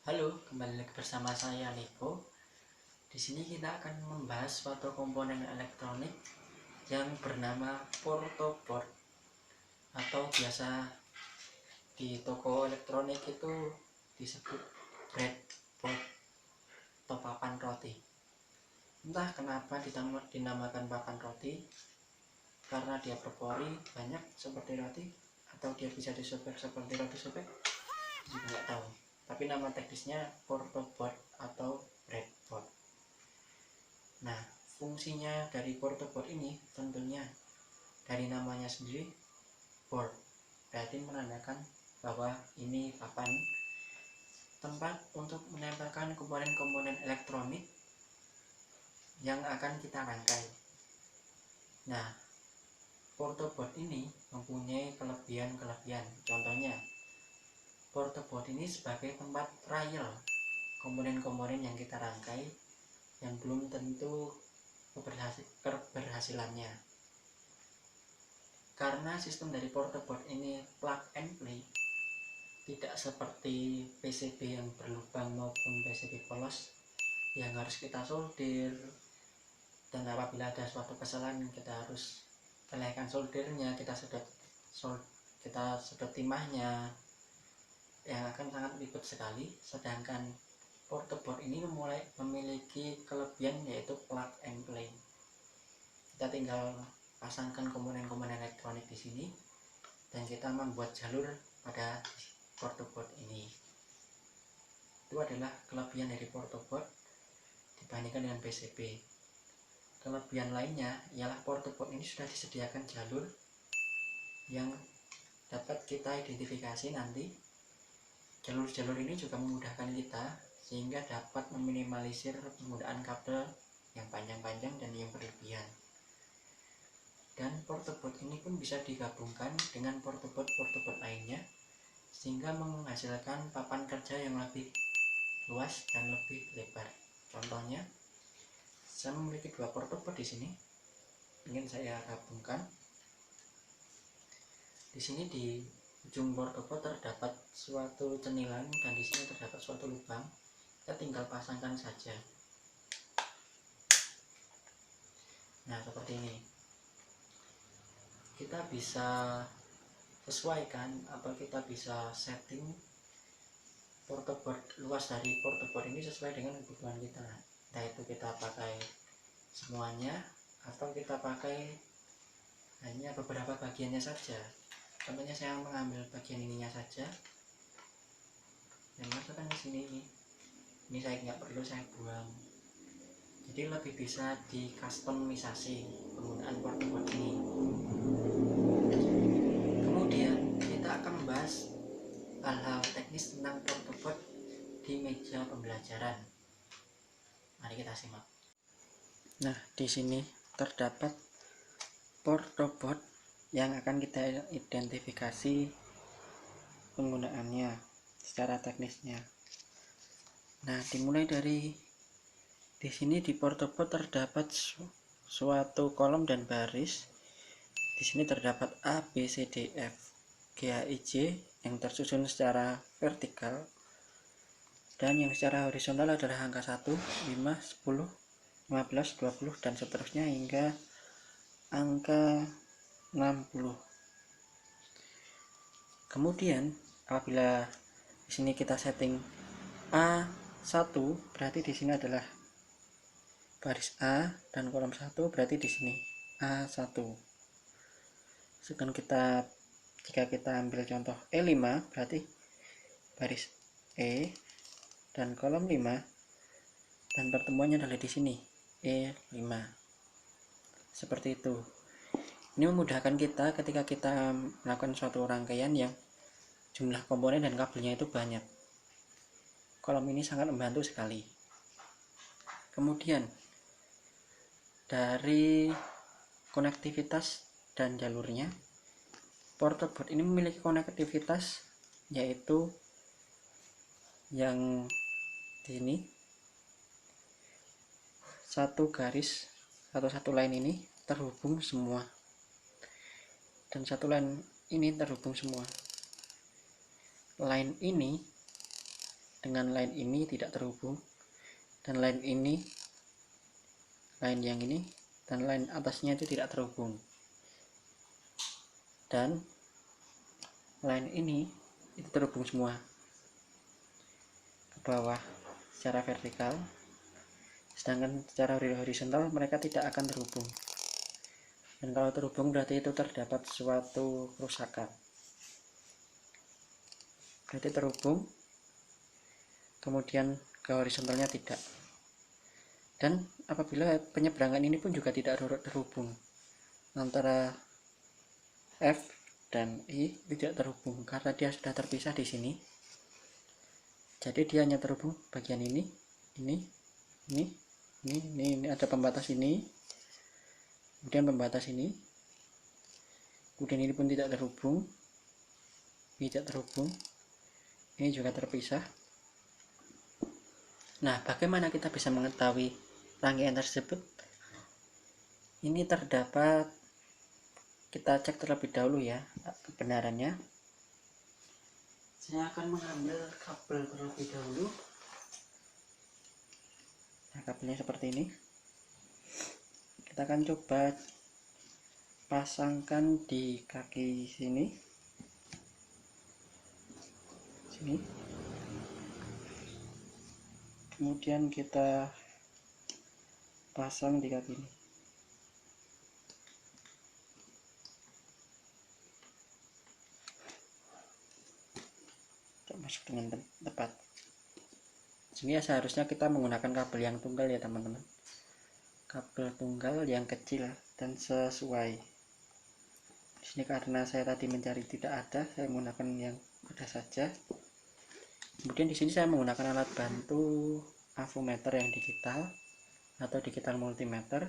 Halo, kembali lagi bersama saya Niko. Di sini kita akan membahas suatu komponen elektronik yang bernama portoboard atau biasa di toko elektronik itu disebut breadboard atau papan roti. Entah kenapa dinamakan papan roti, karena dia berpori banyak seperti roti atau dia bisa disobek seperti roti sobek, juga nggak tahu. Tapi nama teknisnya portoboard atau breadboard. Nah, fungsinya dari portoboard ini tentunya dari namanya sendiri, board, berarti menandakan bahwa ini papan tempat untuk menempelkan komponen-komponen elektronik yang akan kita rangkai. Nah, portoboard ini mempunyai kelebihan-kelebihan. Contohnya, portoboard ini sebagai tempat trial komponen-komponen yang kita rangkai yang belum tentu keberhasilannya. Karena sistem dari portoboard ini plug and play, tidak seperti PCB yang berlubang maupun PCB polos yang harus kita solder, dan apabila ada suatu kesalahan kita harus selesaikan soldernya, kita sedot timahnya, yang akan sangat ribet sekali. Sedangkan portoboard ini memiliki kelebihan yaitu plug and play. Kita tinggal pasangkan komponen-komponen elektronik di sini dan kita membuat jalur pada portoboard ini. Itu adalah kelebihan dari portoboard dibandingkan dengan PCB. Kelebihan lainnya ialah portoboard ini sudah disediakan jalur yang dapat kita identifikasi nanti. Jalur-jalur ini juga memudahkan kita sehingga dapat meminimalisir penggunaan kabel yang panjang-panjang dan yang berlebihan. Dan portoboard ini pun bisa digabungkan dengan portoboard lainnya sehingga menghasilkan papan kerja yang lebih luas dan lebih lebar. Contohnya, saya memiliki dua portoboard di sini, ingin saya gabungkan. Di sini di ujung portoboard terdapat suatu cenilan dan di sini terdapat suatu lubang. Kita tinggal pasangkan saja. Nah, seperti ini. Kita bisa sesuaikan atau kita bisa setting portoboard luas dari portoboard ini sesuai dengan kebutuhan kita. Entah itu kita pakai semuanya atau kita pakai hanya beberapa bagiannya saja. Contohnya saya mengambil bagian ininya saja dan masukkan ke sini. Ini saya nggak perlu, saya buang. Jadi lebih bisa di customisasi penggunaan portoboard ini. Kemudian kita akan membahas hal-hal teknis tentang portoboard di meja pembelajaran. Mari kita simak. Nah, di sini terdapat portoboard yang akan kita identifikasi penggunaannya secara teknisnya. Nah, dimulai dari di sini di portoboard terdapat suatu kolom dan baris. Di sini terdapat A, B, C, D, F, G, H, I, J yang tersusun secara vertikal, dan yang secara horizontal adalah angka 1, 5, 10, 15, 20 dan seterusnya hingga angka 60. Kemudian apabila di sini kita setting A1, berarti di sini adalah baris A, dan kolom 1 berarti di sini A1. Sedangkan jika kita ambil contoh E5 berarti baris E dan kolom 5 dan pertemuannya adalah di sini E5. Seperti itu. Ini memudahkan kita ketika kita melakukan suatu rangkaian yang jumlah komponen dan kabelnya itu banyak. Kolom ini sangat membantu sekali. Kemudian dari konektivitas dan jalurnya, portoboard ini memiliki konektivitas yaitu yang di sini satu garis atau satu line ini terhubung semua, dan satu line ini terhubung semua. Line ini dengan line ini tidak terhubung, dan line ini, line yang ini dan line atasnya itu tidak terhubung, dan line ini itu terhubung semua ke bawah secara vertikal, sedangkan secara horizontal mereka tidak akan terhubung. Dan kalau terhubung berarti itu terdapat suatu kerusakan. Berarti terhubung, kemudian ke horizontalnya tidak. Dan apabila penyeberangan ini pun juga tidak terhubung, antara F dan I tidak terhubung karena dia sudah terpisah di sini. Jadi dia hanya terhubung bagian ini ada pembatas ini, kemudian pembatas ini, kemudian ini pun tidak terhubung, ini tidak terhubung, ini juga terpisah. Nah, bagaimana kita bisa mengetahui rangkaian tersebut? Ini terdapat, kita cek terlebih dahulu ya kebenarannya. Saya akan mengambil kabel terlebih dahulu. Nah, kabelnya seperti ini. Kita akan coba pasangkan di kaki sini, kemudian kita pasang di kaki ini. Masuk dengan tepat. Sini ya, seharusnya kita menggunakan kabel yang tunggal ya teman-teman, kabel tunggal yang kecil dan sesuai. Di sini karena saya tadi mencari tidak ada, saya menggunakan yang ada saja. Kemudian di sini saya menggunakan alat bantu avometer yang digital atau digital multimeter.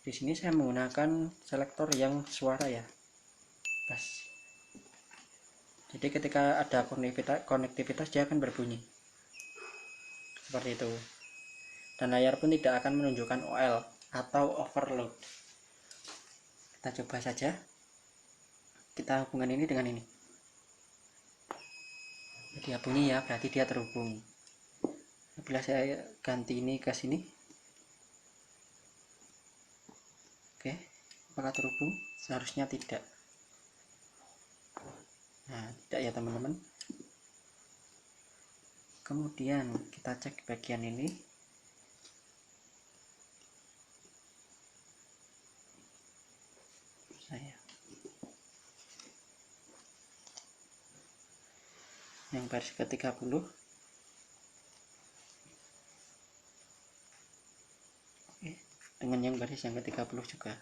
Di sini saya menggunakan selektor yang suara ya, bass. Jadi ketika ada konektivitas dia akan berbunyi seperti itu, dan layar pun tidak akan menunjukkan OL atau overload. Kita coba saja, kita hubungkan ini dengan ini. Dia bunyi ya, berarti dia terhubung. Bila saya ganti ini ke sini, oke, apakah terhubung? Seharusnya tidak. Nah, tidak ya teman-teman. Kemudian kita cek bagian ini. Yang versi ke-30. Oke, dengan yang baris yang ke-30 juga.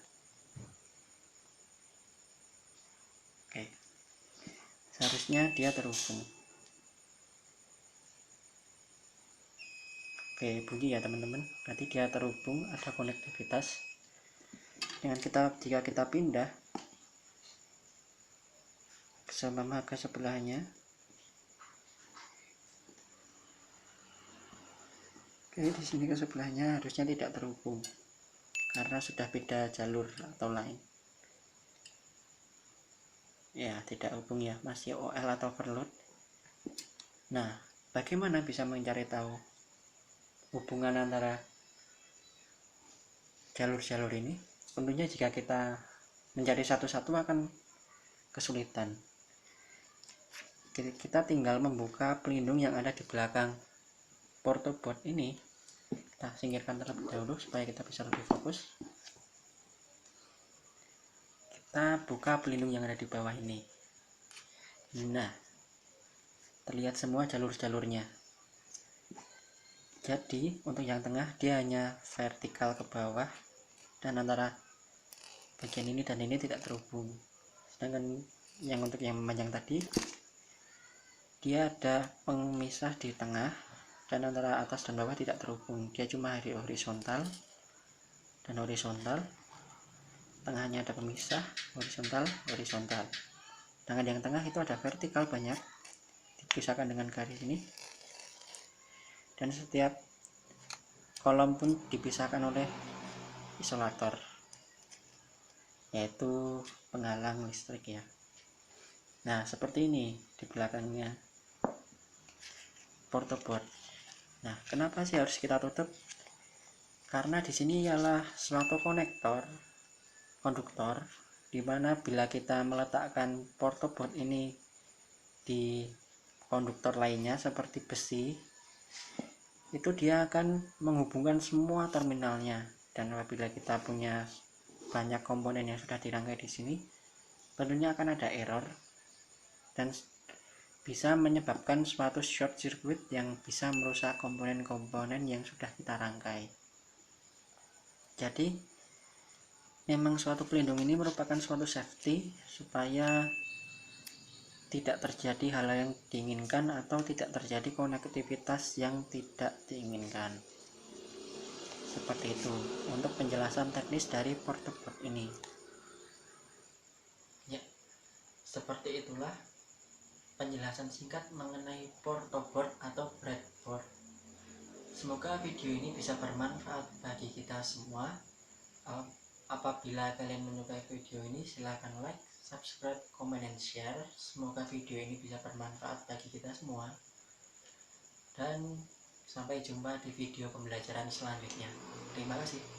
Oke, seharusnya dia terhubung. Oke, bunyi ya teman-teman, berarti dia terhubung, ada konektivitas. Dengan jika kita pindah ke sebelahnya, oke, di sini ke sebelahnya harusnya tidak terhubung karena sudah beda jalur atau line. Ya, tidak hubung ya, masih OL atau overload. Nah, bagaimana bisa mencari tahu hubungan antara jalur-jalur ini? Tentunya jika kita mencari satu-satu akan kesulitan. Kita tinggal membuka pelindung yang ada di belakang portoboard ini. Kita singkirkan terlebih dahulu supaya kita bisa lebih fokus. Kita buka pelindung yang ada di bawah ini. Nah, terlihat semua jalur-jalurnya. Jadi untuk yang tengah dia hanya vertikal ke bawah, dan antara bagian ini dan ini tidak terhubung. Sedangkan yang untuk yang memanjang tadi, dia ada pemisah di tengah, dan antara atas dan bawah tidak terhubung. Dia cuma horizontal dan horizontal, tengahnya ada pemisah, horizontal. Sedangkan yang tengah itu ada vertikal banyak, dipisahkan dengan garis ini, dan setiap kolom pun dipisahkan oleh isolator, yaitu penghalang listrik ya. Nah, seperti ini di belakangnya. portoboard. Nah, kenapa sih harus kita tutup? Karena di sini ialah suatu konduktor, dimana bila kita meletakkan portoboard ini di konduktor lainnya seperti besi, itu dia akan menghubungkan semua terminalnya. Dan apabila kita punya banyak komponen yang sudah dirangkai di sini, tentunya akan ada error dan bisa menyebabkan suatu short circuit yang bisa merusak komponen-komponen yang sudah kita rangkai. Jadi memang suatu pelindung ini merupakan suatu safety supaya tidak terjadi hal yang diinginkan atau tidak terjadi konektivitas yang tidak diinginkan. Seperti itu untuk penjelasan teknis dari portoboard ini. Ya, seperti itulah penjelasan singkat mengenai portoboard atau breadboard. Semoga video ini bisa bermanfaat bagi kita semua. Apabila kalian menyukai video ini, silahkan like, subscribe, komen, dan share. Semoga video ini bisa bermanfaat bagi kita semua. Dan sampai jumpa di video pembelajaran selanjutnya. Terima kasih.